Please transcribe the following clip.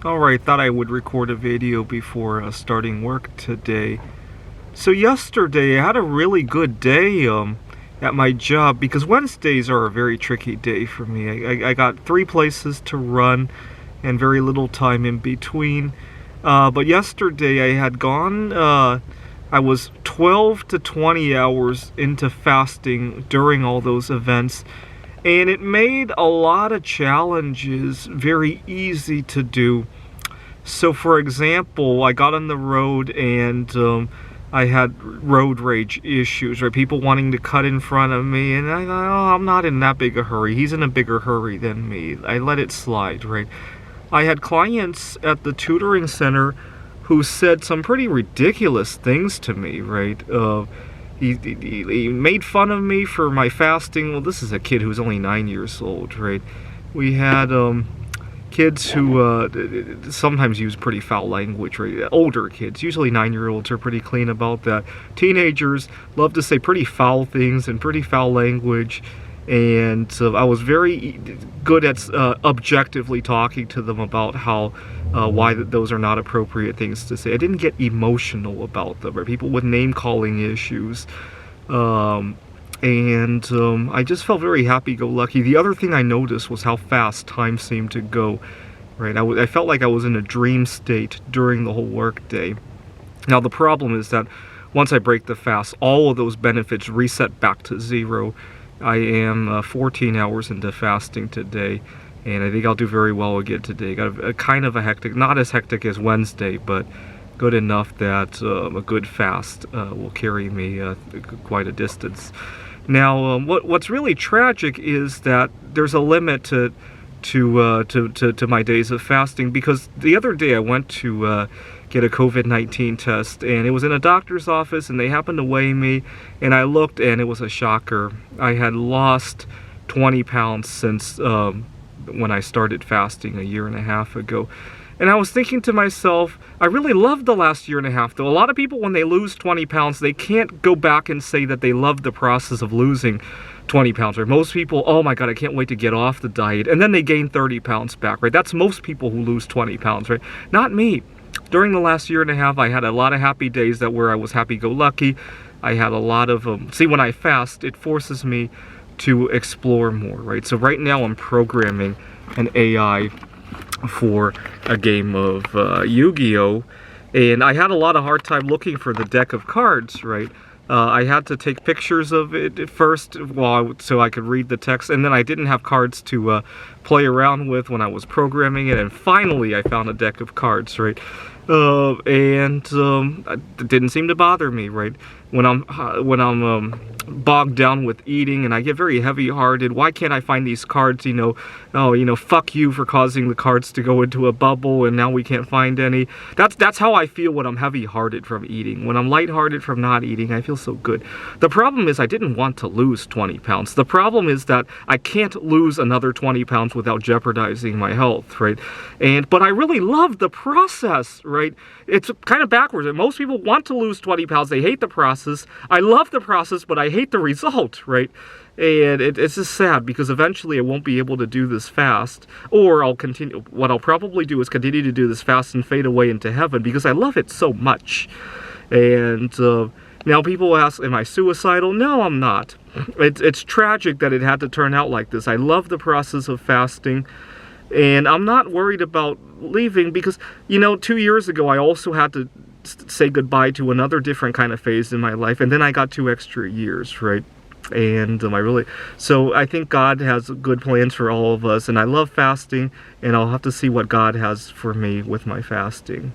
Alright, thought I would record a video before starting work today. So yesterday I had a really good day at my job because Wednesdays are a very tricky day for me. I got 3 places to run and very little time in between. But yesterday I had gone, I was 12 to 20 hours into fasting during all those events. And it made a lot of challenges very easy to do. So for example, I got on the road and I had road rage issues, right? People wanting to cut in front of me, and I thought, oh, I'm not in that big a hurry. He's in a bigger hurry than me. I let it slide, right? I had clients at the tutoring center who said some pretty ridiculous things to me, right? He made fun of me for my fasting. Well, this is a kid who's only 9 years old, right? We had kids who sometimes use pretty foul language, right? Older kids, usually 9-year-olds, are pretty clean about that. Teenagers love to say pretty foul things and pretty foul language. And I was very good at objectively talking to them about how why those are not appropriate things to say. I didn't get emotional about them, or people with name-calling issues. I just felt very happy-go-lucky. The other thing I noticed was how fast time seemed to go. Right, I felt like I was in a dream state during the whole workday. Now the problem is that once I break the fast, all of those benefits reset back to zero. I am 14 hours into fasting today, and I think I'll do very well again today. Got a kind of a hectic, not as hectic as Wednesday, but good enough that a good fast will carry me quite a distance. Now, what's really tragic is that there's a limit to my days of fasting, because the other day I went to get a COVID-19 test, and it was in a doctor's office, and they happened to weigh me, and I looked, and it was a shocker. I had lost 20 pounds since when I started fasting a year and a half ago. And I was thinking to myself, I really loved the last year and a half, though. A lot of people, when they lose 20 pounds, they can't go back and say that they loved the process of losing 20 pounds, right? Most people, oh my God, I can't wait to get off the diet. And then they gain 30 pounds back, right? That's most people who lose 20 pounds, right? Not me. During the last year and a half, I had a lot of happy days where I was happy-go-lucky. I had a lot of, see, when I fast, it forces me to explore more, right? So right now I'm programming an AI for a game of Yu-Gi-Oh! And I had a lot of hard time looking for the deck of cards, right? I had to take pictures of it first so I could read the text, and then I didn't have cards to play around with when I was programming it, and finally I found a deck of cards, right? It didn't seem to bother me, right? When I'm bogged down with eating and I get very heavy-hearted, why can't I find these cards, oh, fuck you for causing the cards to go into a bubble and now we can't find any. That's how I feel when I'm heavy-hearted from eating. When I'm light-hearted from not eating, I feel so good. The problem is I didn't want to lose 20 pounds. The problem is that I can't lose another 20 pounds without jeopardizing my health, right? But I really love the process, right? It's kind of backwards. Most people want to lose 20 pounds. They hate the process. I love the process, but I hate the result, right? And it's just sad because eventually I won't be able to do this fast, or I'll continue. What I'll probably do is continue to do this fast and fade away into heaven because I love it so much. And now people ask, am I suicidal? No, I'm not. It's tragic that it had to turn out like this. I love the process of fasting. And I'm not worried about leaving because, 2 years ago I also had to say goodbye to another different kind of phase in my life, and then I got 2 extra years, right? And so I think God has good plans for all of us, and I love fasting, and I'll have to see what God has for me with my fasting.